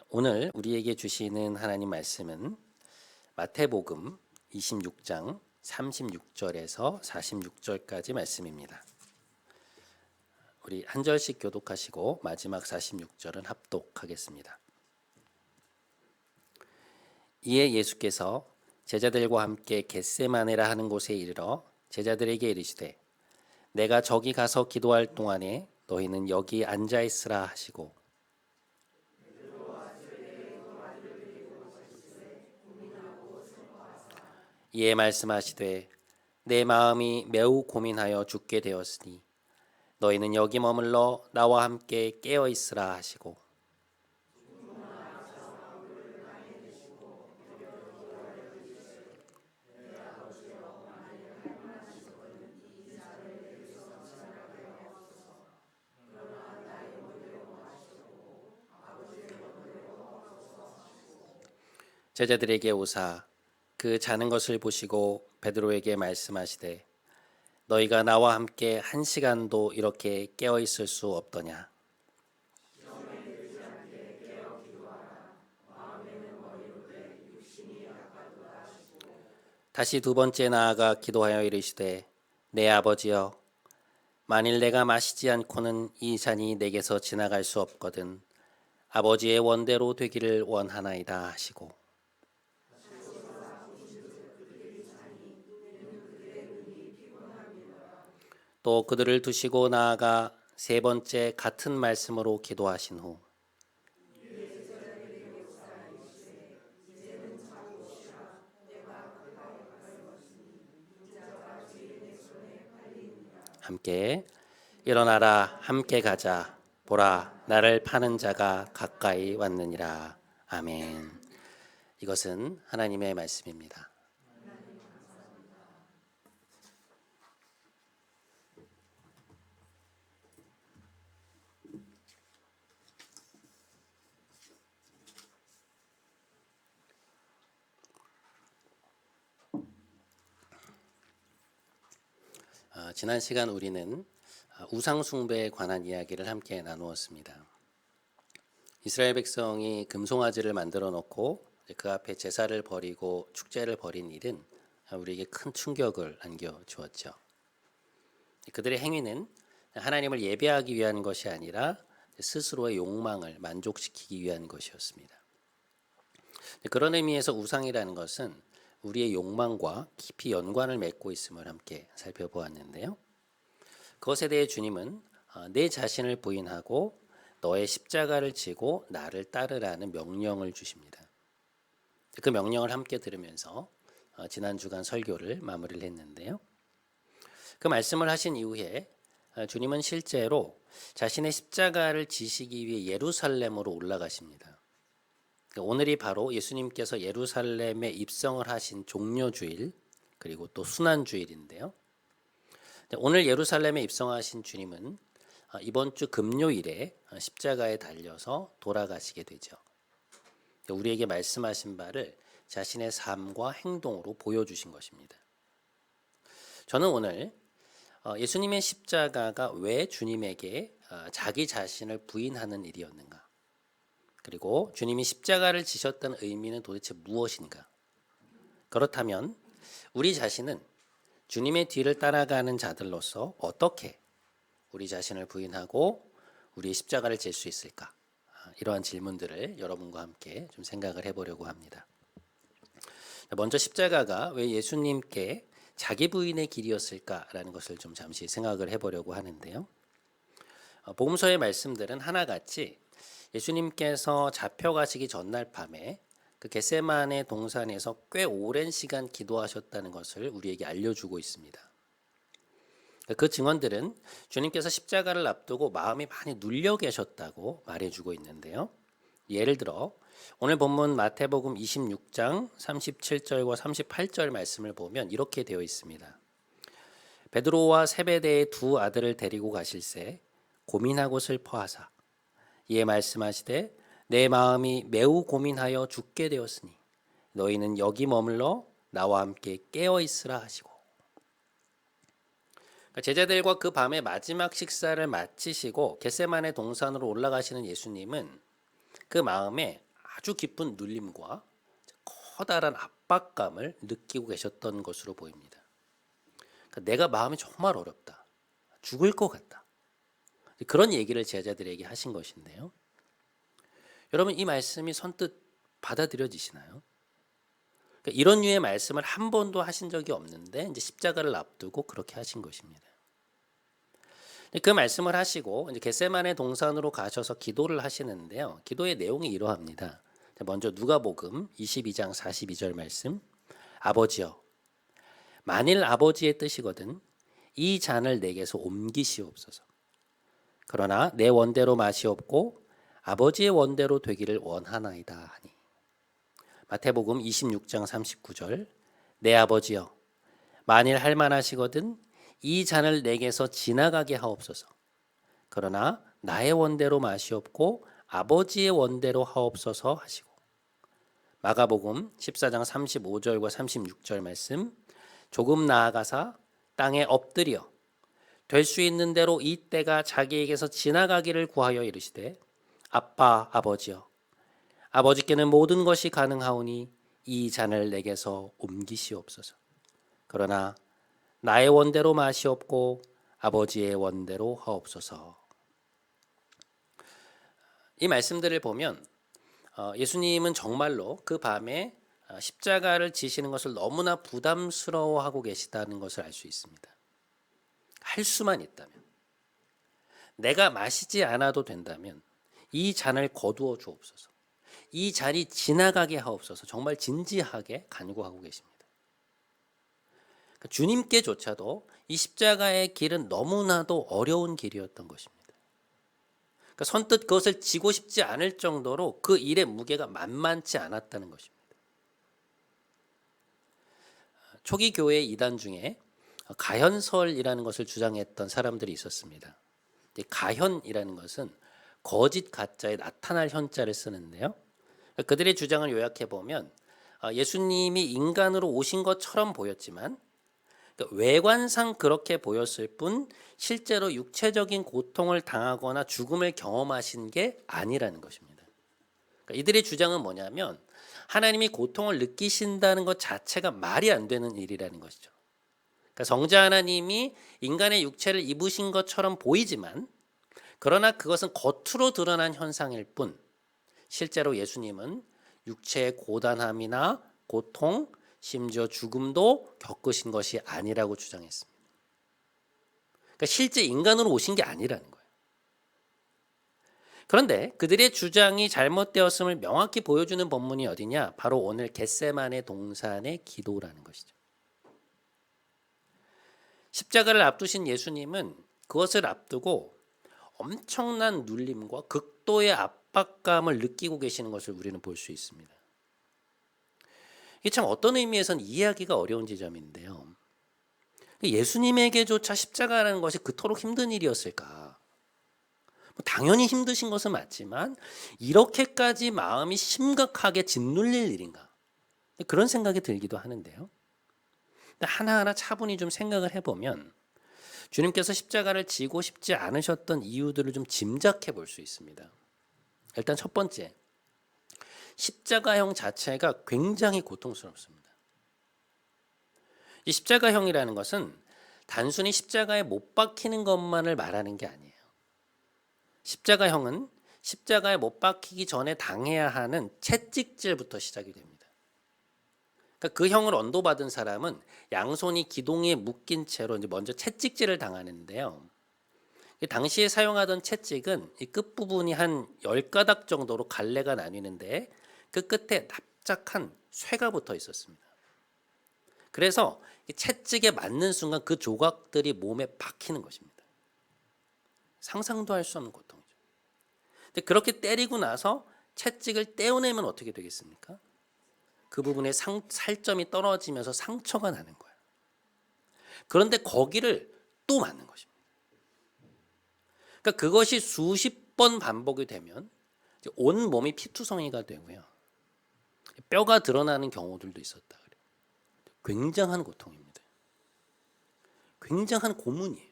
오늘 우리에게 주시는 하나님 말씀은 마태복음 26장 36절에서 46절까지 말씀입니다. 우리 한 절씩 교독하시고 마지막 46절은 합독하겠습니다. 이에 예수께서 제자들과 함께 겟세마네라 하는 곳에 이르러 제자들에게 이르시되 내가 저기 가서 기도할 동안에 너희는 여기 앉아 있으라 하시고 이에 말씀하시되 내 마음이 매우 고민하여 죽게 되었으니 너희는 여기 머물러 나와 함께 깨어 있으라 하시고 제자들에게 오사 그 자는 것을 보시고 베드로에게 말씀하시되 너희가 나와 함께 한 시간도 이렇게 깨어 있을 수 없더냐. 다시 두 번째 나아가 기도하여 이르시되 내 아버지여 만일 내가 마시지 않고는 이 잔이 내게서 지나갈 수 없거든 아버지의 원대로 되기를 원하나이다 하시고 또 그들을 두시고 나아가 세 번째 같은 말씀으로 기도하신 후 함께 일어나라 함께 가자 보라 나를 파는 자가 가까이 왔느니라. 아멘. 이것은 하나님의 말씀입니다. 지난 시간 우리는 우상 숭배에 관한 이야기를 함께 나누었습니다. 이스라엘 백성이 금송아지를 만들어 놓고 그 앞에 제사를 벌이고 축제를 벌인 일은 우리에게 큰 충격을 안겨 주었죠. 그들의 행위는 하나님을 예배하기 위한 것이 아니라 스스로의 욕망을 만족시키기 위한 것이었습니다. 그런 의미에서 우상이라는 것은 우리의 욕망과 깊이 연관을 맺고 있음을 함께 살펴보았는데요. 그것에 대해 주님은 내 자신을 부인하고 너의 십자가를 지고 나를 따르라는 명령을 주십니다. 그 명령을 함께 들으면서 지난 주간 설교를 마무리를 했는데요. 그 말씀을 하신 이후에 주님은 실제로 자신의 십자가를 지시기 위해 예루살렘으로 올라가십니다. 오늘이 바로 예수님께서 예루살렘에 입성을 하신 종려주일 그리고 또 순환주일인데요. 오늘 예루살렘에 입성하신 주님은 이번 주 금요일에 십자가에 달려서 돌아가시게 되죠. 우리에게 말씀하신 바를 자신의 삶과 행동으로 보여주신 것입니다. 저는 오늘 예수님의 십자가가 왜 주님에게 자기 자신을 부인하는 일이었는가? 그리고 주님이 십자가를 지셨다는 의미는 도대체 무엇인가? 그렇다면 우리 자신은 주님의 뒤를 따라가는 자들로서 어떻게 우리 자신을 부인하고 우리의 십자가를 질 수 있을까? 이러한 질문들을 여러분과 함께 좀 생각을 해보려고 합니다. 먼저 십자가가 왜 예수님께 자기 부인의 길이었을까라는 것을 좀 잠시 생각을 해보려고 하는데요. 복음서의 말씀들은 하나같이 예수님께서 잡혀가시기 전날 밤에 그 겟세마네 동산에서 꽤 오랜 시간 기도하셨다는 것을 우리에게 알려주고 있습니다. 그 증언들은 주님께서 십자가를 앞두고 마음이 많이 눌려 계셨다고 말해주고 있는데요. 예를 들어 오늘 본문 마태복음 26장 37절과 38절 말씀을 보면 이렇게 되어 있습니다. 베드로와 세베대의 두 아들을 데리고 가실새 고민하고 슬퍼하사 이에 말씀하시되 내 마음이 매우 고민하여 죽게 되었으니 너희는 여기 머물러 나와 함께 깨어 있으라 하시고 제자들과 그 밤에 마지막 식사를 마치시고 겟세마네 동산으로 올라가시는 예수님은 그 마음에 아주 깊은 눌림과 커다란 압박감을 느끼고 계셨던 것으로 보입니다. 그러니까 내가 마음이 정말 어렵다. 죽을 것 같다. 그런 얘기를 제자들에게 하신 것인데요. 여러분, 이 말씀이 선뜻 받아들여지시나요? 그러니까 이런 류의 말씀을 한 번도 하신 적이 없는데 이제 십자가를 앞두고 그렇게 하신 것입니다. 그 말씀을 하시고 이제 겟세마네 동산으로 가셔서 기도를 하시는데요. 기도의 내용이 이러합니다. 먼저 누가복음 22장 42절 말씀. 아버지여, 만일 아버지의 뜻이거든 이 잔을 내게서 옮기시옵소서. 그러나 내 원대로 마시옵고 아버지의 원대로 되기를 원하나이다 하니. 마태복음 26장 39절. 내 아버지여, 만일 할만하시거든 이 잔을 내게서 지나가게 하옵소서. 그러나 나의 원대로 마시옵고 아버지의 원대로 하옵소서 하시고. 마가복음 14장 35절과 36절 말씀. 조금 나아가사 땅에 엎드려 될 수 있는 대로 이 때가 자기에게서 지나가기를 구하여 이르시되 아빠 아버지여, 아버지께는 모든 것이 가능하오니 이 잔을 내게서 옮기시옵소서. 그러나 나의 원대로 마시옵고 아버지의 원대로 하옵소서. 이 말씀들을 보면 예수님은 정말로 그 밤에 십자가를 지시는 것을 너무나 부담스러워하고 계시다는 것을 알 수 있습니다. 할 수만 있다면, 내가 마시지 않아도 된다면 이 잔을 거두어 주옵소서. 이 잔이 지나가게 하옵소서. 정말 진지하게 간구하고 계십니다. 그러니까 주님께조차도 이 십자가의 길은 너무나도 어려운 길이었던 것입니다. 그러니까 선뜻 그것을 지고 싶지 않을 정도로 그 일의 무게가 만만치 않았다는 것입니다. 초기 교회 이단 중에 가현설이라는 것을 주장했던 사람들이 있었습니다. 가현이라는 것은 거짓 가짜에 나타날 현자를 쓰는데요. 그들의 주장을 요약해 보면 예수님이 인간으로 오신 것처럼 보였지만 외관상 그렇게 보였을 뿐 실제로 육체적인 고통을 당하거나 죽음을 경험하신 게 아니라는 것입니다. 이들의 주장은 뭐냐면 하나님이 고통을 느끼신다는 것 자체가 말이 안 되는 일이라는 것이죠. 성자 하나님이 인간의 육체를 입으신 것처럼 보이지만 그러나 그것은 겉으로 드러난 현상일 뿐 실제로 예수님은 육체의 고단함이나 고통, 심지어 죽음도 겪으신 것이 아니라고 주장했습니다. 그러니까 실제 인간으로 오신 게 아니라는 거예요. 그런데 그들의 주장이 잘못되었음을 명확히 보여주는 본문이 어디냐? 바로 오늘 겟세마네 동산의 기도라는 것이죠. 십자가를 앞두신 예수님은 그것을 앞두고 엄청난 눌림과 극도의 압박감을 느끼고 계시는 것을 우리는 볼 수 있습니다. 이게 참 어떤 의미에서는 이해하기가 어려운 지점인데요. 예수님에게조차 십자가라는 것이 그토록 힘든 일이었을까? 당연히 힘드신 것은 맞지만 이렇게까지 마음이 심각하게 짓눌릴 일인가? 그런 생각이 들기도 하는데요. 하나하나 차분히 좀 생각을 해보면 주님께서 십자가를 지고 싶지 않으셨던 이유들을 좀 짐작해 볼 수 있습니다. 일단 첫 번째, 십자가형 자체가 굉장히 고통스럽습니다. 이 십자가형이라는 것은 단순히 십자가에 못 박히는 것만을 말하는 게 아니에요. 십자가형은 십자가에 못 박히기 전에 당해야 하는 채찍질부터 시작이 됩니다. 그러니까 그 형을 언도받은 사람은 양손이 기둥에 묶인 채로 이제 먼저 채찍질을 당하는데요. 당시에 사용하던 채찍은 이 끝부분이 한 10가닥 정도로 갈래가 나뉘는데 그 끝에 납작한 쇠가 붙어 있었습니다. 그래서 이 채찍에 맞는 순간 그 조각들이 몸에 박히는 것입니다. 상상도 할 수 없는 고통이죠. 근데 그렇게 때리고 나서 채찍을 떼어내면 어떻게 되겠습니까? 그 부분에 살점이 떨어지면서 상처가 나는 거예요. 그런데 거기를 또 맞는 것입니다. 그러니까 그것이 수십 번 반복이 되면 온 몸이 피투성이가 되고요. 뼈가 드러나는 경우들도 있었다 그래요. 굉장한 고통입니다. 굉장한 고문이에요.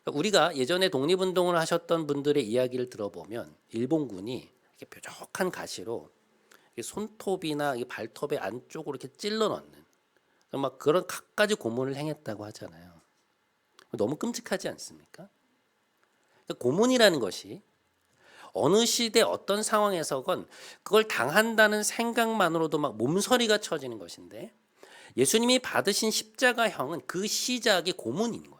그러니까 우리가 예전에 독립운동을 하셨던 분들의 이야기를 들어보면 일본군이 이렇게 뾰족한 가시로 손톱이나 발톱의 안쪽으로 이렇게 찔러 넣는 막 그런 갖가지 고문을 행했다고 하잖아요. 너무 끔찍하지 않습니까? 고문이라는 것이 어느 시대 어떤 상황에서건 그걸 당한다는 생각만으로도 막 몸서리가 쳐지는 것인데, 예수님이 받으신 십자가형은 그 시작이 고문인 거예요.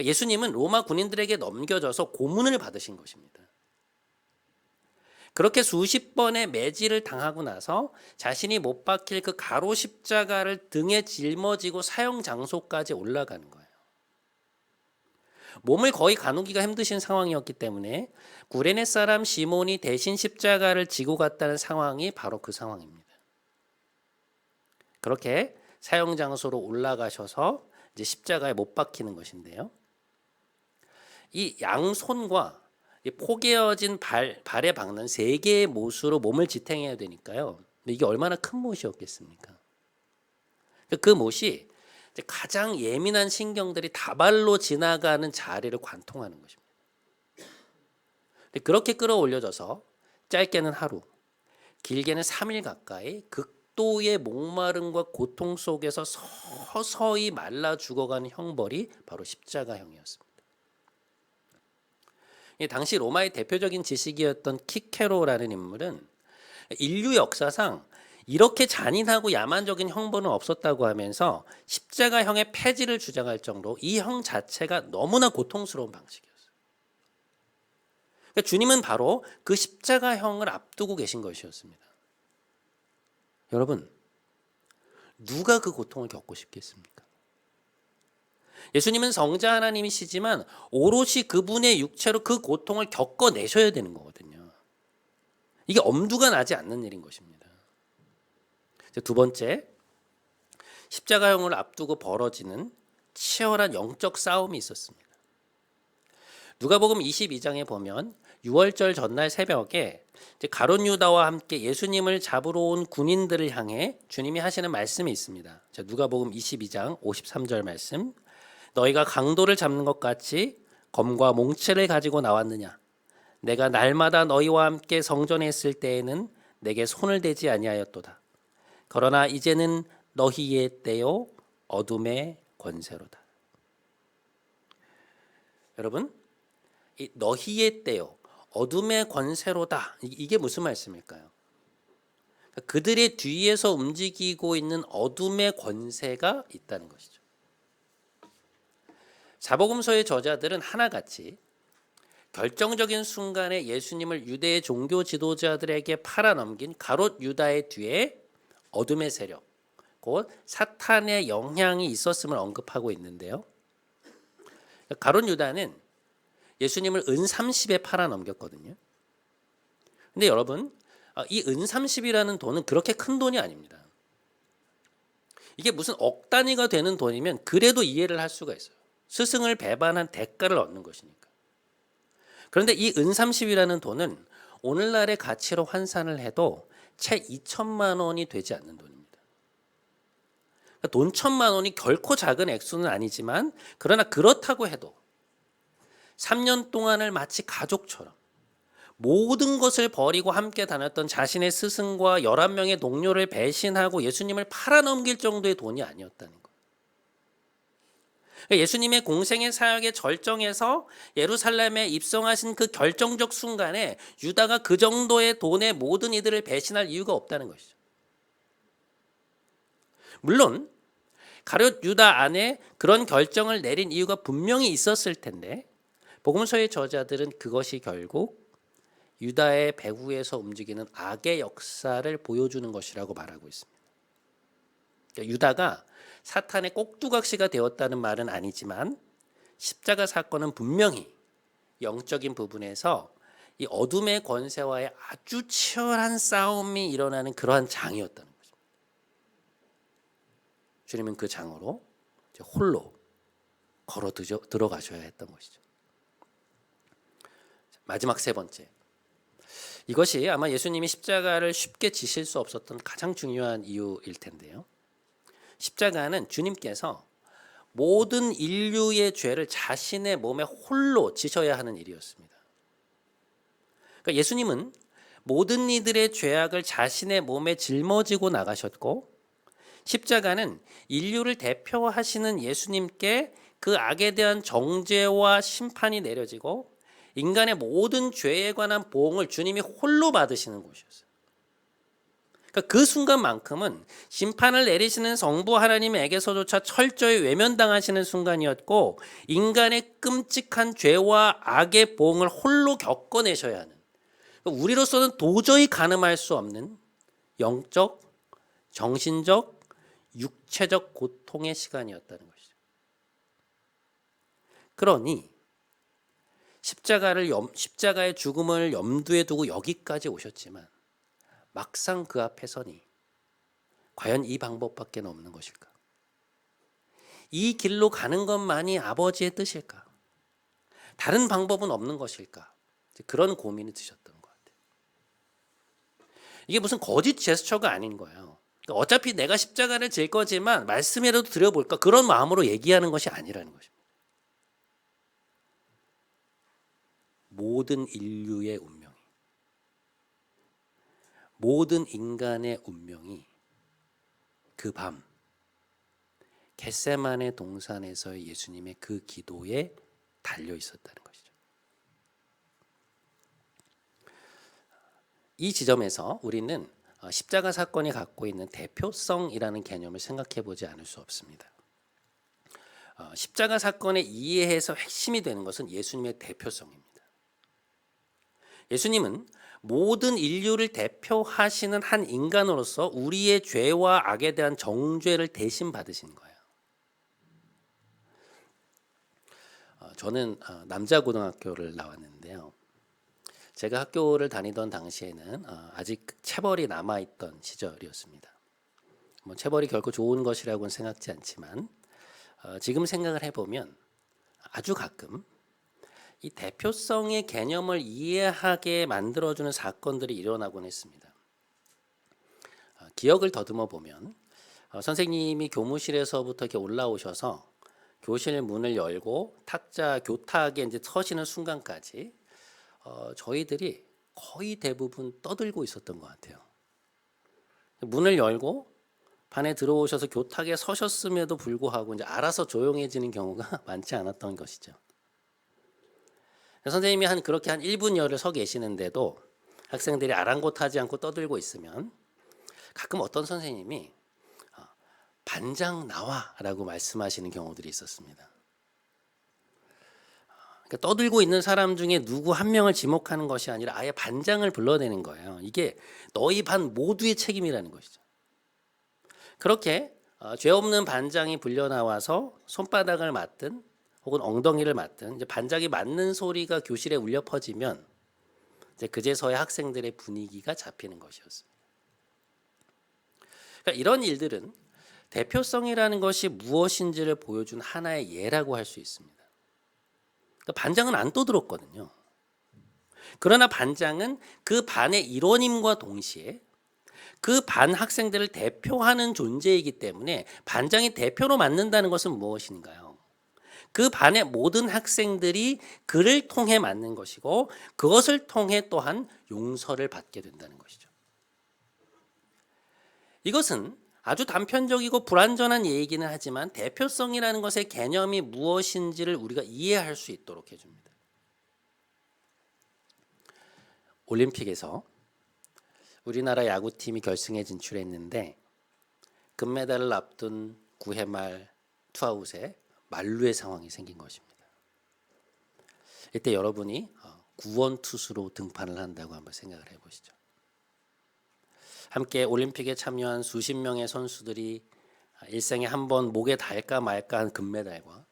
예수님은 로마 군인들에게 넘겨져서 고문을 받으신 것입니다. 그렇게 수십 번의 매질을 당하고 나서 자신이 못 박힐 그 가로 십자가를 등에 짊어지고 사형 장소까지 올라가는 거예요. 몸을 거의 가누기가 힘드신 상황이었기 때문에 구레네 사람 시몬이 대신 십자가를 지고 갔다는 상황이 바로 그 상황입니다. 그렇게 사형 장소로 올라가셔서 이제 십자가에 못 박히는 것인데요. 이 양손과 포개어진 발에 박는 3개의 못으로 몸을 지탱해야 되니까요. 이게 얼마나 큰 못이었겠습니까? 그 못이 가장 예민한 신경들이 다발로 지나가는 자리를 관통하는 것입니다. 그렇게 끌어올려져서 짧게는 하루, 길게는 3일 가까이 극도의 목마름과 고통 속에서 서서히 말라 죽어가는 형벌이 바로 십자가형이었습니다. 당시 로마의 대표적인 지식이었던 키케로라는 인물은 인류 역사상 이렇게 잔인하고 야만적인 형벌은 없었다고 하면서 십자가형의 폐지를 주장할 정도로 이 형 자체가 너무나 고통스러운 방식이었어요. 그러니까 주님은 바로 그 십자가형을 앞두고 계신 것이었습니다. 여러분, 누가 그 고통을 겪고 싶겠습니까? 예수님은 성자 하나님이시지만 오롯이 그분의 육체로 그 고통을 겪어내셔야 되는 거거든요. 이게 엄두가 나지 않는 일인 것입니다. 두 번째, 십자가형을 앞두고 벌어지는 치열한 영적 싸움이 있었습니다. 누가복음 22장에 보면 6월절 전날 새벽에 가룟 유다와 함께 예수님을 잡으러 온 군인들을 향해 주님이 하시는 말씀이 있습니다. 누가복음 22장 53절 말씀. 너희가 강도를 잡는 것 같이 검과 몽치를 가지고 나왔느냐? 내가 날마다 너희와 함께 성전에 있을 때에는 내게 손을 대지 아니하였도다. 그러나 이제는 너희의 때요 어둠의 권세로다. 여러분, 이 너희의 때요 어둠의 권세로다, 이게 무슨 말씀일까요? 그들의 뒤에서 움직이고 있는 어둠의 권세가 있다는 것이죠. 사복음서의 저자들은 하나같이 결정적인 순간에 예수님을 유대의 종교 지도자들에게 팔아넘긴 가롯 유다의 뒤에 어둠의 세력, 곧 사탄의 영향이 있었음을 언급하고 있는데요. 가롯 유다는 예수님을 은 30에 팔아넘겼거든요. 근데 여러분, 이 은 30이라는 돈은 그렇게 큰 돈이 아닙니다. 이게 무슨 억 단위가 되는 돈이면 그래도 이해를 할 수가 있어요. 스승을 배반한 대가를 얻는 것이니까. 그런데 이 은 30이라는 돈은 오늘날의 가치로 환산을 해도 채 2천만 원이 되지 않는 돈입니다. 돈 1천만 원이 결코 작은 액수는 아니지만, 그러나 그렇다고 해도 3년 동안을 마치 가족처럼 모든 것을 버리고 함께 다녔던 자신의 스승과 11명의 동료를 배신하고 예수님을 팔아넘길 정도의 돈이 아니었다는 거예요. 예수님의 공생의 사역의 절정에서 예루살렘에 입성하신 그 결정적 순간에 유다가 그 정도의 돈에 모든 이들을 배신할 이유가 없다는 것이죠. 물론 가룟 유다 안에 그런 결정을 내린 이유가 분명히 있었을 텐데, 복음서의 저자들은 그것이 결국 유다의 배후에서 움직이는 악의 역사를 보여주는 것이라고 말하고 있습니다. 그러니까 유다가 사탄의 꼭두각시가 되었다는 말은 아니지만, 십자가 사건은 분명히 영적인 부분에서 이 어둠의 권세와의 아주 치열한 싸움이 일어나는 그러한 장이었다는 것입니다. 주님은 그 장으로 홀로 걸어 들어가셔야 했던 것이죠. 마지막 세 번째, 이것이 아마 예수님이 십자가를 쉽게 지실 수 없었던 가장 중요한 이유일 텐데요. 십자가는 주님께서 모든 인류의 죄를 자신의 몸에 홀로 지셔야 하는 일이었습니다. 그러니까 예수님은 모든 이들의 죄악을 자신의 몸에 짊어지고 나가셨고, 십자가는 인류를 대표하시는 예수님께 그 악에 대한 정죄와 심판이 내려지고 인간의 모든 죄에 관한 보응을 주님이 홀로 받으시는 곳이었어요. 그러니까 그 순간만큼은 심판을 내리시는 성부 하나님에게서조차 철저히 외면당하시는 순간이었고, 인간의 끔찍한 죄와 악의 보응을 홀로 겪어내셔야 하는, 그러니까 우리로서는 도저히 가늠할 수 없는 영적, 정신적, 육체적 고통의 시간이었다는 것이죠. 그러니 십자가의 죽음을 염두에 두고 여기까지 오셨지만 막상 그 앞에 서니 과연 이 방법밖에 없는 것일까? 이 길로 가는 것만이 아버지의 뜻일까? 다른 방법은 없는 것일까? 그런 고민이 드셨던 것 같아요. 이게 무슨 거짓 제스처가 아닌 거예요. 그러니까 어차피 내가 십자가를 질 거지만 말씀이라도 드려볼까? 그런 마음으로 얘기하는 것이 아니라는 것입니다. 모든 인류의 운명이, 모든 인간의 운명이 그 밤 겟세마네 동산에서의 예수님의 그 기도에 달려 있었다는 것이죠. 이 지점에서 우리는 십자가 사건이 갖고 있는 대표성이라는 개념을 생각해 보지 않을 수 없습니다. 십자가 사건의 이해에서 핵심이 되는 것은 예수님의 대표성입니다. 예수님은 모든 인류를 대표하시는 한 인간으로서 우리의 죄와 악에 대한 정죄를 대신 받으신 거예요. 저는 남자 고등학교를 나왔는데요. 제가 학교를 다니던 당시에는 아직 체벌이 남아있던 시절이었습니다. 체벌이 결코 좋은 것이라고는 생각지 않지만 지금 생각을 해보면 아주 가끔 이 대표성의 개념을 이해하게 만들어주는 사건들이 일어나곤 했습니다. 기억을 더듬어 보면 선생님이 교무실에서부터 이렇게 올라오셔서 교실 문을 열고 탁자 교탁에 이제 서시는 순간까지 저희들이 거의 대부분 떠들고 있었던 것 같아요. 문을 열고 반에 들어오셔서 교탁에 서셨음에도 불구하고 이제 알아서 조용해지는 경우가 많지 않았던 것이죠. 선생님이 그렇게 한 1분여를 서 계시는데도 학생들이 아랑곳하지 않고 떠들고 있으면 가끔 어떤 선생님이 반장 나와라고 말씀하시는 경우들이 있었습니다. 그러니까 떠들고 있는 사람 중에 누구 한 명을 지목하는 것이 아니라 아예 반장을 불러내는 거예요. 이게 너희 반 모두의 책임이라는 것이죠. 그렇게 죄 없는 반장이 불려 나와서 손바닥을 맞든 혹은 엉덩이를 맞든 이제 반장이 맞는 소리가 교실에 울려 퍼지면 이제 그제서야 학생들의 분위기가 잡히는 것이었습니다. 그러니까 이런 일들은 대표성이라는 것이 무엇인지를 보여준 하나의 예라고 할 수 있습니다. 그러니까 반장은 안 떠들었거든요. 그러나 반장은 그 반의 일원임과 동시에 그 반 학생들을 대표하는 존재이기 때문에 반장이 대표로 맡는다는 것은 무엇인가요? 그 반의 모든 학생들이 그를 통해 맡는 것이고 그것을 통해 또한 용서를 받게 된다는 것이죠. 이것은 아주 단편적이고 불완전한 얘기는 하지만 대표성이라는 것의 개념이 무엇인지를 우리가 이해할 수 있도록 해줍니다. 올림픽에서 우리나라 야구팀이 결승에 진출했는데 금메달을 앞둔 9회 말 투아웃에 만루의 상황이 생긴 것입니다. 이때 여러분이 구원 투수로 등판을 한다고 한번 생각을 해보시죠. 함께 올림픽에 참여한 수십 명의 선수들이 일생에 한 번 목에 달까 말까 한 금메달과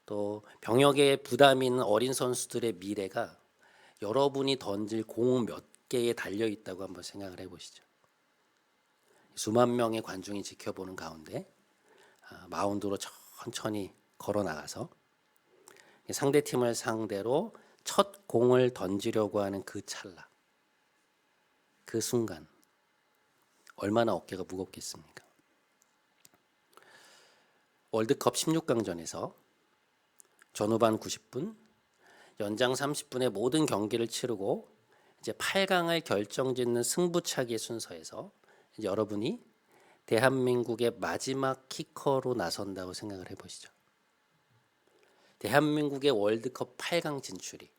또 병역에 부담이 있는 어린 선수들의 미래가 여러분이 던질 공 몇 개에 달려 있다고 한번 생각을 해보시죠. 수만 명의 관중이 지켜보는 가운데 마운드로 천천히 걸어 나가서 상대 팀을 상대로 첫 공을 던지려고 하는 그 찰나, 그 순간 얼마나 어깨가 무겁겠습니까? 월드컵 16강전에서 전후반 90분 연장 30분의 모든 경기를 치르고 이제 8강을 결정짓는 승부차기 순서에서 이제 여러분이 대한민국의 마지막 키커로 나선다고 생각을 해보시죠. 대한민국의 월드컵 8강 진출이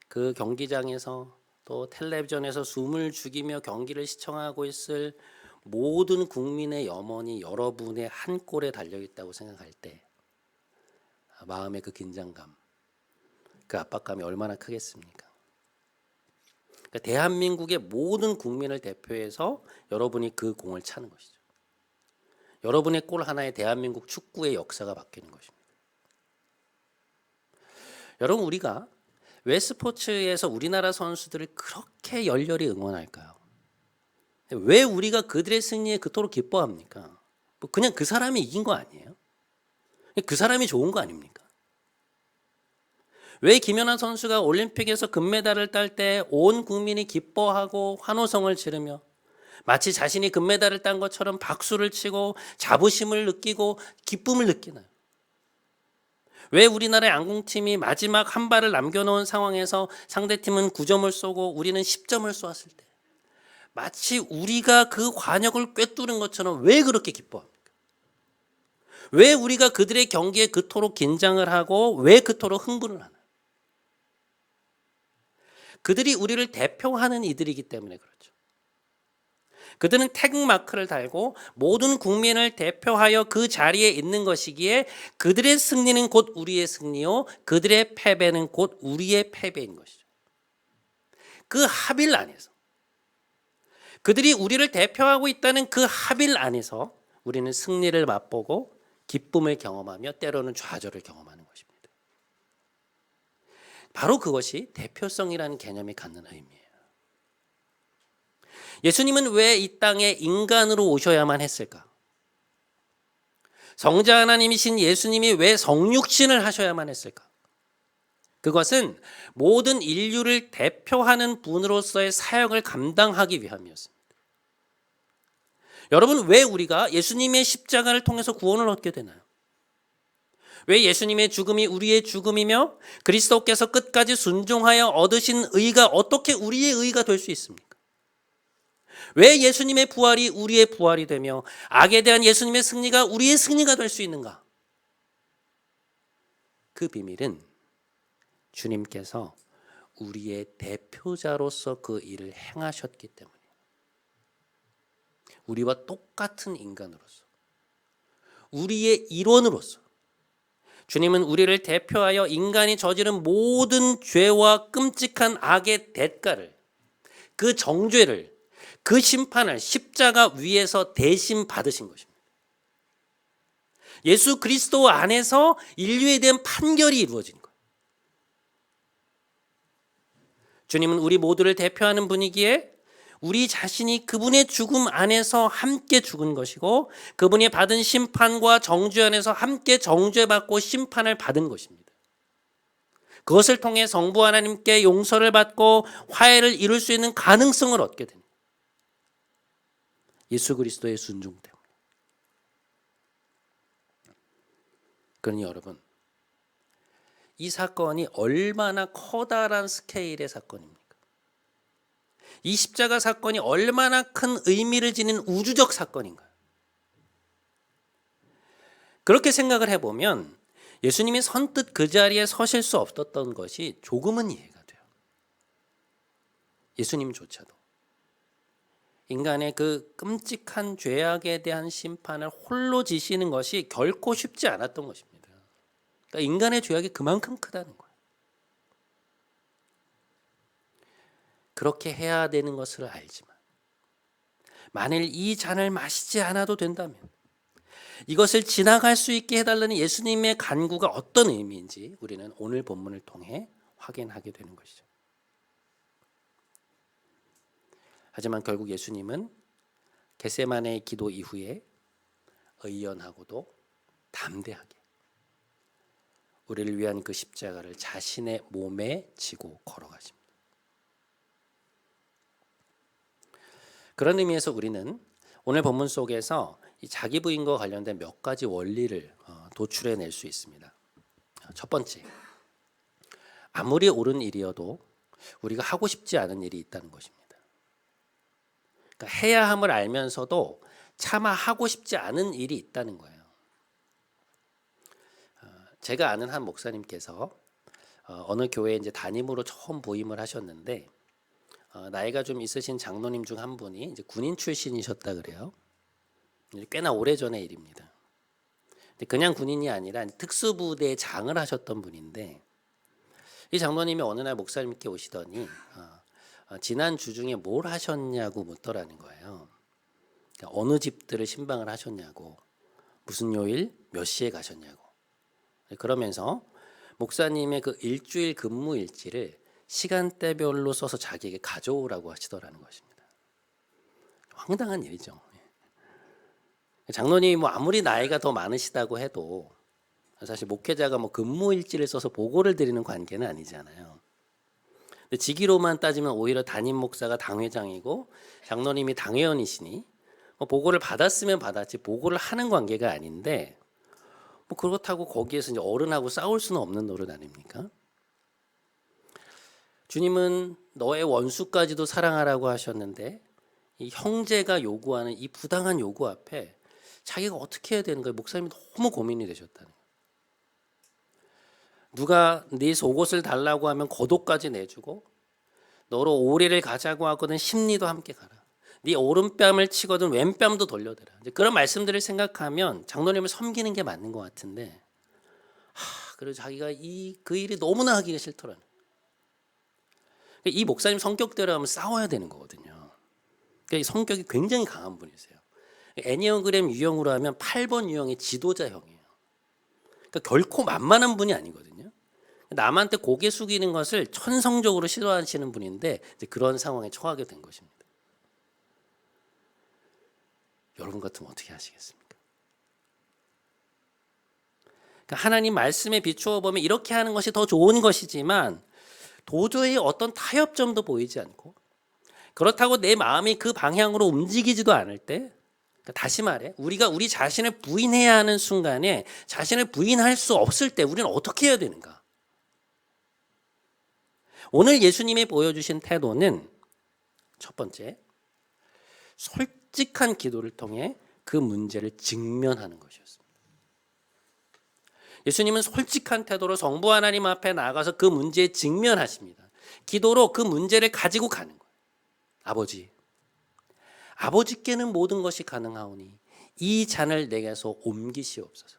그 경기장에서 또 텔레비전에서 숨을 죽이며 경기를 시청하고 있을 모든 국민의 염원이 여러분의 한 골에 달려있다고 생각할 때 마음의 그 긴장감, 그 압박감이 얼마나 크겠습니까? 그러니까 대한민국의 모든 국민을 대표해서 여러분이 그 공을 차는 것이죠. 여러분의 골 하나에 대한민국 축구의 역사가 바뀌는 것입니다. 여러분, 우리가 왜 스포츠에서 우리나라 선수들을 그렇게 열렬히 응원할까요? 왜 우리가 그들의 승리에 그토록 기뻐합니까? 그냥 그 사람이 이긴 거 아니에요? 그 사람이 좋은 거 아닙니까? 왜 김연아 선수가 올림픽에서 금메달을 딸 때 온 국민이 기뻐하고 환호성을 지르며 마치 자신이 금메달을 딴 것처럼 박수를 치고 자부심을 느끼고 기쁨을 느끼나요? 왜 우리나라의 양궁팀이 마지막 한 발을 남겨놓은 상황에서 상대팀은 9점을 쏘고 우리는 10점을 쏘았을 때 마치 우리가 그 관역을 꿰뚫은 것처럼 왜 그렇게 기뻐합니까? 왜 우리가 그들의 경기에 그토록 긴장을 하고 왜 그토록 흥분을 하나요? 그들이 우리를 대표하는 이들이기 때문에 그렇죠. 그들은 태극마크를 달고 모든 국민을 대표하여 그 자리에 있는 것이기에 그들의 승리는 곧 우리의 승리요 그들의 패배는 곧 우리의 패배인 것이죠. 그 합일 안에서 그들이 우리를 대표하고 있다는 그 합일 안에서 우리는 승리를 맛보고 기쁨을 경험하며 때로는 좌절을 경험하는 것입니다. 바로 그것이 대표성이라는 개념이 갖는 의미예요. 예수님은 왜 이 땅에 인간으로 오셔야만 했을까? 성자 하나님이신 예수님이 왜 성육신을 하셔야만 했을까? 그것은 모든 인류를 대표하는 분으로서의 사역을 감당하기 위함이었습니다. 여러분, 왜 우리가 예수님의 십자가를 통해서 구원을 얻게 되나요? 왜 예수님의 죽음이 우리의 죽음이며 그리스도께서 끝까지 순종하여 얻으신 의가 어떻게 우리의 의가 될 수 있습니까? 왜 예수님의 부활이 우리의 부활이 되며 악에 대한 예수님의 승리가 우리의 승리가 될 수 있는가? 그 비밀은 주님께서 우리의 대표자로서 그 일을 행하셨기 때문이에요. 우리와 똑같은 인간으로서, 우리의 일원으로서 주님은 우리를 대표하여 인간이 저지른 모든 죄와 끔찍한 악의 대가를, 그 정죄를, 그 심판을 십자가 위에서 대신 받으신 것입니다. 예수 그리스도 안에서 인류에 대한 판결이 이루어진 거예요. 주님은 우리 모두를 대표하는 분이기에 우리 자신이 그분의 죽음 안에서 함께 죽은 것이고 그분이 받은 심판과 정죄 안에서 함께 정죄받고 심판을 받은 것입니다. 그것을 통해 성부 하나님께 용서를 받고 화해를 이룰 수 있는 가능성을 얻게 됩니다. 예수 그리스도의 순종 때문에. 그러니 여러분, 이 사건이 얼마나 커다란 스케일의 사건입니까? 이 십자가 사건이 얼마나 큰 의미를 지닌 우주적 사건인가요? 그렇게 생각을 해보면 예수님이 선뜻 그 자리에 서실 수 없었던 것이 조금은 이해가 돼요. 예수님조차도 인간의 그 끔찍한 죄악에 대한 심판을 홀로 지시는 것이 결코 쉽지 않았던 것입니다. 그러니까 인간의 죄악이 그만큼 크다는 거예요. 그렇게 해야 되는 것을 알지만 만일 이 잔을 마시지 않아도 된다면 이것을 지나갈 수 있게 해달라는 예수님의 간구가 어떤 의미인지 우리는 오늘 본문을 통해 확인하게 되는 것이죠. 하지만 결국 예수님은 겟세마네의 기도 이후에 의연하고도 담대하게 우리를 위한 그 십자가를 자신의 몸에 지고 걸어가십니다. 그런 의미에서 우리는 오늘 본문 속에서 이 자기 부인과 관련된 몇 가지 원리를 도출해낼 수 있습니다. 첫 번째, 아무리 옳은 일이어도 우리가 하고 싶지 않은 일이 있다는 것입니다. 그러니까 해야 함을 알면서도 차마 하고 싶지 않은 일이 있다는 거예요. 제가 아는 한 목사님께서 어느 교회에 이제 담임으로 처음 부임을 하셨는데 나이가 좀 있으신 장로님 중 한 분이 이제 군인 출신이셨다 그래요. 꽤나 오래전의 일입니다. 근데 그냥 군인이 아니라 특수부대 장을 하셨던 분인데 이 장로님이 어느 날 목사님께 오시더니 지난 주 중에 뭘 하셨냐고 묻더라는 거예요. 그러니까 어느 집들을 신방을 하셨냐고, 무슨 요일 몇 시에 가셨냐고. 그러면서 목사님의 그 일주일 근무 일지를 시간대별로 써서 자기에게 가져오라고 하시더라는 것입니다. 황당한 일이죠. 장로님이 뭐 아무리 나이가 더 많으시다고 해도 사실 목회자가 뭐 근무 일지를 써서 보고를 드리는 관계는 아니잖아요. 근데 직위로만 따지면 오히려 담임 목사가 당회장이고 장로님이 당회원이시니 뭐 보고를 받았으면 받았지 보고를 하는 관계가 아닌데 뭐 그렇다고 거기에서 이제 어른하고 싸울 수는 없는 노릇 아닙니까? 주님은 너의 원수까지도 사랑하라고 하셨는데 이 형제가 요구하는 이 부당한 요구 앞에 자기가 어떻게 해야 되는 거예요? 목사님이 너무 고민이 되셨다는 거예요. 누가 네 속옷을 달라고 하면 겉옷까지 내주고 너로 오리를 가자고 하거든 심리도 함께 가라. 네 오른뺨을 치거든 왼뺨도 돌려대라. 그런 말씀들을 생각하면 장로님을 섬기는 게 맞는 것 같은데 그래서 자기가 그 일이 너무나 하기가 싫더라는 거예요. 이 목사님 성격대로 하면 싸워야 되는 거거든요. 그러니까 성격이 굉장히 강한 분이세요. 애니어그램 유형으로 하면 8번 유형의 지도자형이에요. 그러니까 결코 만만한 분이 아니거든요. 남한테 고개 숙이는 것을 천성적으로 싫어하시는 분인데 이제 그런 상황에 처하게 된 것입니다. 여러분 같으면 어떻게 하시겠습니까? 그러니까 하나님 말씀에 비추어 보면 이렇게 하는 것이 더 좋은 것이지만 도저히 어떤 타협점도 보이지 않고 그렇다고 내 마음이 그 방향으로 움직이지도 않을 때 다시 말해 우리가 우리 자신을 부인해야 하는 순간에 자신을 부인할 수 없을 때 우리는 어떻게 해야 되는가? 오늘 예수님이 보여주신 태도는 첫 번째, 솔직한 기도를 통해 그 문제를 직면하는 것이었습니다. 예수님은 솔직한 태도로 성부 하나님 앞에 나가서 그 문제에 직면하십니다. 기도로 그 문제를 가지고 가는 거예요. 아버지께는 모든 것이 가능하오니 이 잔을 내게서 옮기시옵소서.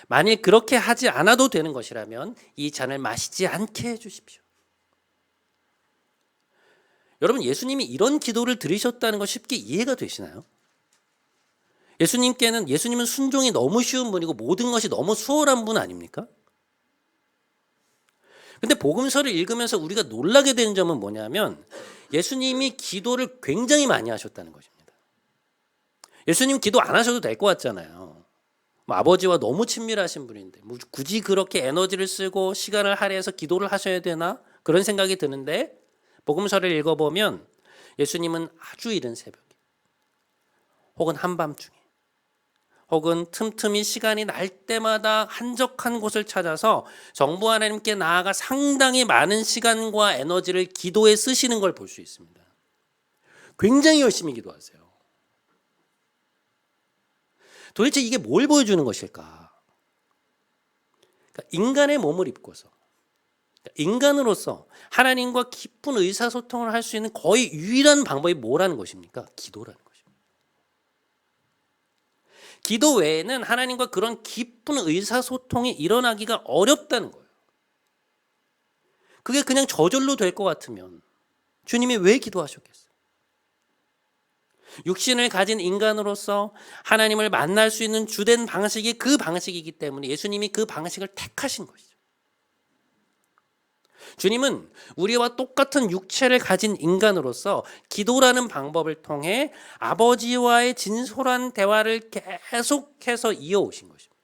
만일 그렇게 하지 않아도 되는 것이라면 이 잔을 마시지 않게 해주십시오. 여러분 예수님이 이런 기도를 드리셨다는 거 쉽게 이해가 되시나요? 예수님은 순종이 너무 쉬운 분이고 모든 것이 너무 수월한 분 아닙니까? 근데 복음서를 읽으면서 우리가 놀라게 되는 점은 뭐냐면 예수님이 기도를 굉장히 많이 하셨다는 것입니다. 예수님 기도 안 하셔도 될 것 같잖아요. 아버지와 너무 친밀하신 분인데 굳이 그렇게 에너지를 쓰고 시간을 할애해서 기도를 하셔야 되나? 그런 생각이 드는데 복음서를 읽어보면 예수님은 아주 이른 새벽에 혹은 한밤중에 혹은 틈틈이 시간이 날 때마다 한적한 곳을 찾아서 정부 하나님께 나아가 상당히 많은 시간과 에너지를 기도에 쓰시는 걸 볼 수 있습니다. 굉장히 열심히 기도하세요. 도대체 이게 뭘 보여주는 것일까? 그러니까 인간의 몸을 입고서 인간으로서 하나님과 깊은 의사소통을 할 수 있는 거의 유일한 방법이 뭐라는 것입니까? 기도라는 것입니다. 기도 외에는 하나님과 그런 깊은 의사소통이 일어나기가 어렵다는 거예요. 그게 그냥 저절로 될 것 같으면 주님이 왜 기도하셨겠어요? 육신을 가진 인간으로서 하나님을 만날 수 있는 주된 방식이 그 방식이기 때문에 예수님이 그 방식을 택하신 것이죠. 주님은 우리와 똑같은 육체를 가진 인간으로서 기도라는 방법을 통해 아버지와의 진솔한 대화를 계속해서 이어오신 것입니다.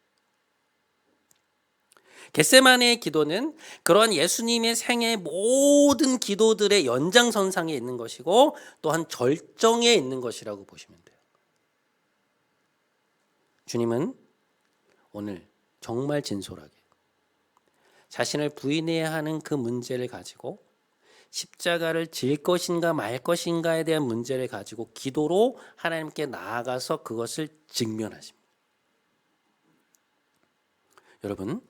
겟세마네의 기도는 그러한 예수님의 생애의 모든 기도들의 연장선상에 있는 것이고 또한 절정에 있는 것이라고 보시면 돼요. 주님은 오늘 정말 진솔하게 자신을 부인해야 하는 그 문제를 가지고 십자가를 질 것인가 말 것인가에 대한 문제를 가지고 기도로 하나님께 나아가서 그것을 직면하십니다. 여러분,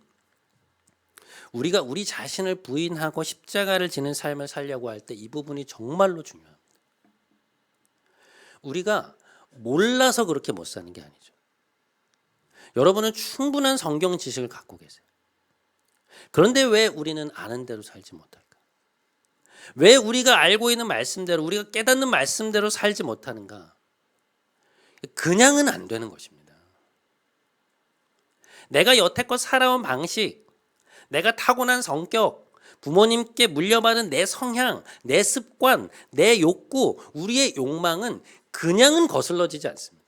우리가 우리 자신을 부인하고 십자가를 지는 삶을 살려고 할 때 이 부분이 정말로 중요합니다. 우리가 몰라서 그렇게 못 사는 게 아니죠. 여러분은 충분한 성경 지식을 갖고 계세요. 그런데 왜 우리는 아는 대로 살지 못할까? 왜 우리가 알고 있는 말씀대로, 우리가 깨닫는 말씀대로 살지 못하는가? 그냥은 안 되는 것입니다. 내가 여태껏 살아온 방식, 내가 타고난 성격, 부모님께 물려받은 내 성향, 내 습관, 내 욕구, 우리의 욕망은 그냥은 거슬러지지 않습니다.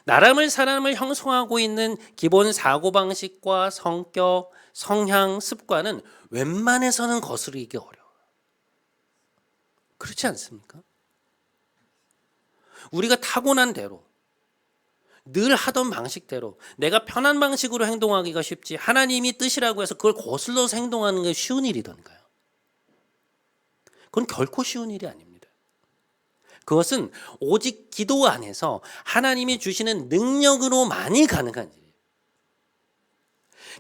나름의 사람을 형성하고 있는 기본 사고방식과 성격, 성향, 습관은 웬만해서는 거스르기 어려워요. 그렇지 않습니까? 우리가 타고난 대로 늘 하던 방식대로 내가 편한 방식으로 행동하기가 쉽지 하나님이 뜻이라고 해서 그걸 거슬러서 행동하는 게 쉬운 일이던가요? 그건 결코 쉬운 일이 아닙니다. 그것은 오직 기도 안에서 하나님이 주시는 능력으로만이 가능한 일이에요.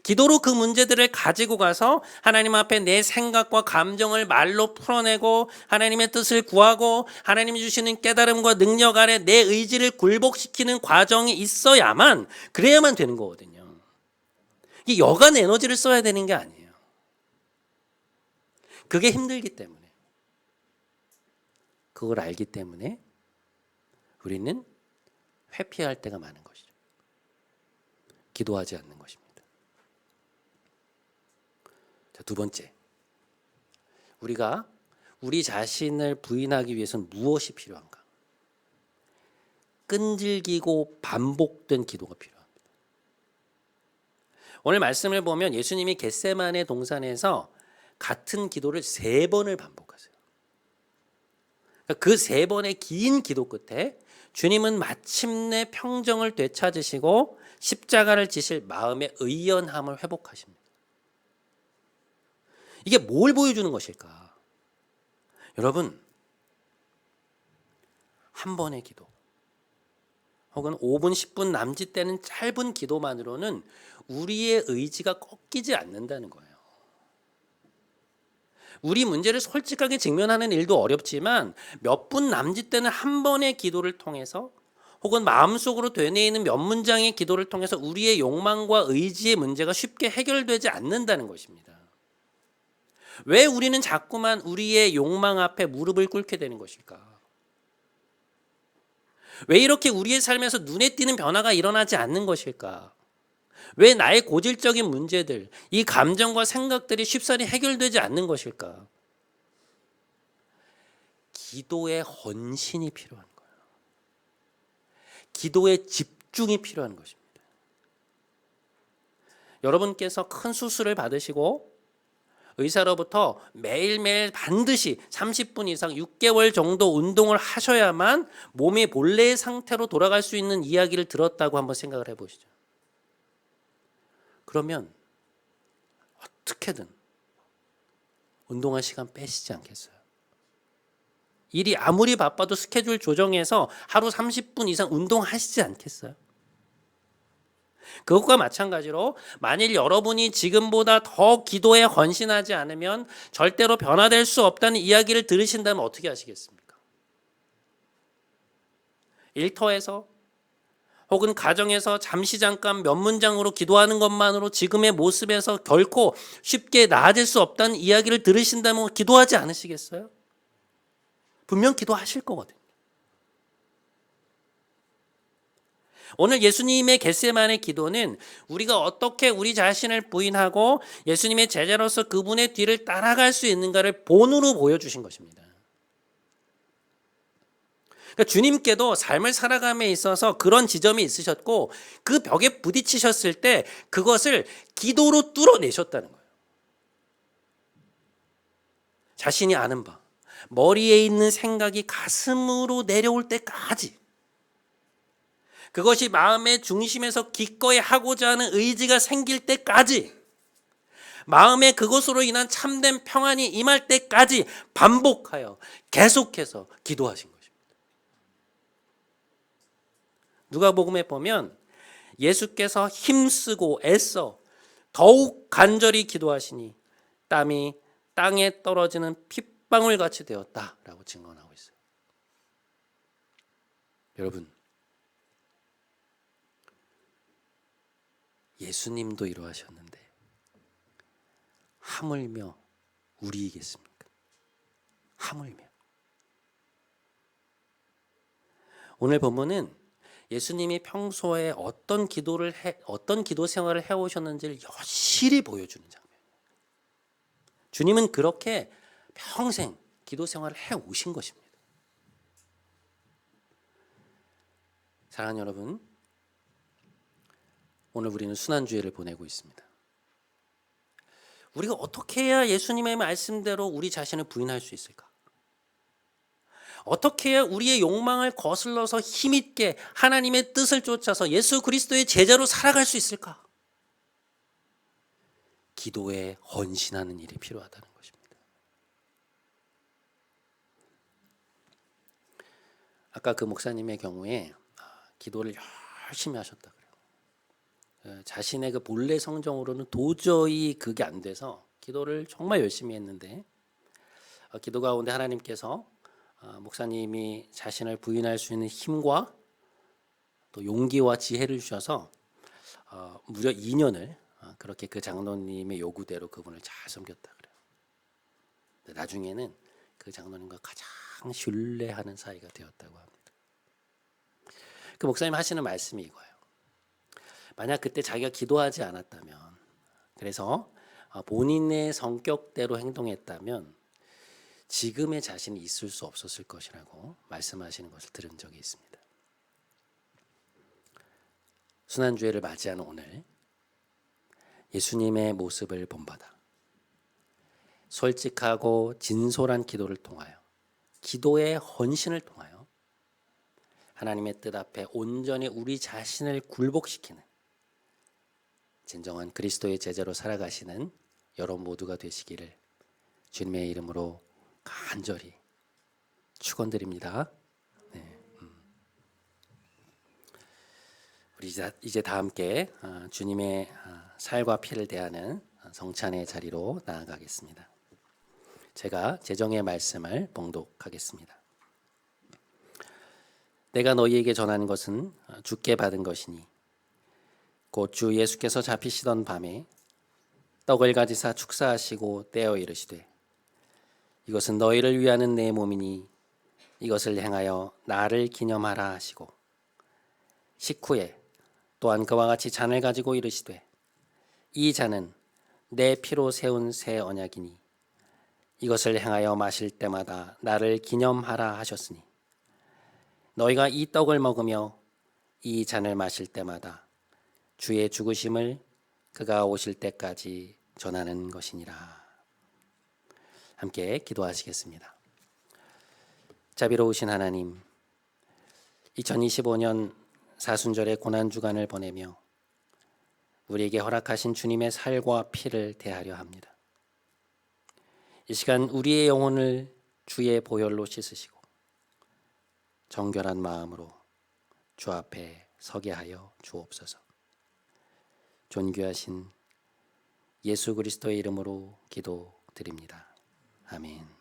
기도로 그 문제들을 가지고 가서 하나님 앞에 내 생각과 감정을 말로 풀어내고 하나님의 뜻을 구하고 하나님이 주시는 깨달음과 능력 아래 내 의지를 굴복시키는 과정이 있어야만, 그래야만 되는 거거든요. 이게 여간 에너지를 써야 되는 게 아니에요. 그게 힘들기 때문에, 그걸 알기 때문에 우리는 회피할 때가 많은 것이죠. 기도하지 않는 것입니다. 자, 두 번째, 우리가 우리 자신을 부인하기 위해서는 무엇이 필요한가? 끈질기고 반복된 기도가 필요합니다. 오늘 말씀을 보면 예수님이 겟세마네 동산에서 같은 기도를 3번을 반복하세요. 그 3번의 긴 기도 끝에 주님은 마침내 평정을 되찾으시고 십자가를 지실 마음의 의연함을 회복하십니다. 이게 뭘 보여주는 것일까? 여러분, 한 번의 기도 혹은 5분, 10분 남짓되는 짧은 기도만으로는 우리의 의지가 꺾이지 않는다는 거예요. 우리 문제를 솔직하게 직면하는 일도 어렵지만 몇 분 남짓되는 한 번의 기도를 통해서 혹은 마음속으로 되뇌이는 몇 문장의 기도를 통해서 우리의 욕망과 의지의 문제가 쉽게 해결되지 않는다는 것입니다. 왜 우리는 자꾸만 우리의 욕망 앞에 무릎을 꿇게 되는 것일까? 왜 이렇게 우리의 삶에서 눈에 띄는 변화가 일어나지 않는 것일까? 왜 나의 고질적인 문제들, 이 감정과 생각들이 쉽사리 해결되지 않는 것일까? 기도의 헌신이 필요한 거예요. 기도의 집중이 필요한 것입니다. 여러분께서 큰 수술을 받으시고 의사로부터 매일매일 반드시 30분 이상 6개월 정도 운동을 하셔야만 몸이 본래의 상태로 돌아갈 수 있는 이야기를 들었다고 한번 생각을 해보시죠. 그러면 어떻게든 운동할 시간 빼시지 않겠어요? 일이 아무리 바빠도 스케줄 조정해서 하루 30분 이상 운동하시지 않겠어요? 그것과 마찬가지로 만일 여러분이 지금보다 더 기도에 헌신하지 않으면 절대로 변화될 수 없다는 이야기를 들으신다면 어떻게 하시겠습니까? 일터에서 혹은 가정에서 잠시 잠깐 몇 문장으로 기도하는 것만으로 지금의 모습에서 결코 쉽게 나아질 수 없다는 이야기를 들으신다면 기도하지 않으시겠어요? 분명 기도하실 거거든요. 오늘 예수님의 겟세마네 기도는 우리가 어떻게 우리 자신을 부인하고 예수님의 제자로서 그분의 뒤를 따라갈 수 있는가를 본으로 보여주신 것입니다. 그러니까 주님께도 삶을 살아감에 있어서 그런 지점이 있으셨고 그 벽에 부딪히셨을 때 그것을 기도로 뚫어내셨다는 거예요. 자신이 아는 바, 머리에 있는 생각이 가슴으로 내려올 때까지, 그것이 마음의 중심에서 기꺼이 하고자 하는 의지가 생길 때까지 마음에 그것으로 인한 참된 평안이 임할 때까지 반복하여 계속해서 기도하신 것입니다. 누가복음에 보면 예수께서 힘쓰고 애써 더욱 간절히 기도하시니 땀이 땅에 떨어지는 핏방울 같이 되었다라고 증언하고 있어요. 여러분, 예수님도 이러하셨는데 하물며 우리이겠습니까? 하물며. 오늘 본문은 예수님이 평소에 어떤 기도 생활을 해오셨는지를 여실히 보여주는 장면이에요. 주님은 그렇게 평생 기도 생활을 해오신 것입니다. 사랑하는 여러분, 오늘 우리는 순환주일을 보내고 있습니다. 우리가 어떻게 해야 예수님의 말씀대로 우리 자신을 부인할 수 있을까? 어떻게 해야 우리의 욕망을 거슬러서 힘있게 하나님의 뜻을 쫓아서 예수 그리스도의 제자로 살아갈 수 있을까? 기도에 헌신하는 일이 필요하다는 것입니다. 아까 그 목사님의 경우에 기도를 열심히 하셨다 그래요. 자신의 그 본래 성정으로는 도저히 그게 안 돼서 기도를 정말 열심히 했는데 기도 가운데 하나님께서 목사님이 자신을 부인할 수 있는 힘과 또 용기와 지혜를 주셔서 무려 2년을 그렇게 그 장로님의 요구대로 그분을 잘 섬겼다 그래요. 나중에는 그 장로님과 가장 신뢰하는 사이가 되었다고 합니다. 그 목사님 하시는 말씀이 이거예요. 만약 그때 자기가 기도하지 않았다면, 그래서 본인의 성격대로 행동했다면 지금의 자신이 있을 수 없었을 것이라고 말씀하시는 것을 들은 적이 있습니다. 순환주일을 맞이하는 오늘 예수님의 모습을 본받아 솔직하고 진솔한 기도를 통하여 기도의 헌신을 통하여 하나님의 뜻 앞에 온전히 우리 자신을 굴복시키는 진정한 그리스도의 제자로 살아가시는 여러분 모두가 되시기를 주님의 이름으로 간절히 축원드립니다. 네. 우리 이제 다 함께 주님의 살과 피를 대하는 성찬의 자리로 나아가겠습니다. 제가 제정의 말씀을 봉독하겠습니다. 내가 너희에게 전하는 것은 주께 받은 것이니 곧 주 예수께서 잡히시던 밤에 떡을 가지사 축사하시고 떼어 이르시되 이것은 너희를 위하는 내 몸이니 이것을 행하여 나를 기념하라 하시고 식후에 또한 그와 같이 잔을 가지고 이르시되 이 잔은 내 피로 세운 새 언약이니 이것을 행하여 마실 때마다 나를 기념하라 하셨으니 너희가 이 떡을 먹으며 이 잔을 마실 때마다 주의 죽으심을 그가 오실 때까지 전하는 것이니라. 함께 기도하시겠습니다. 자비로우신 하나님, 2025년 사순절의 고난주간을 보내며 우리에게 허락하신 주님의 살과 피를 대하려 합니다. 이 시간 우리의 영혼을 주의 보혈로 씻으시고 정결한 마음으로 주 앞에 서게 하여 주옵소서. 존귀하신 예수 그리스도의 이름으로 기도드립니다. 아멘.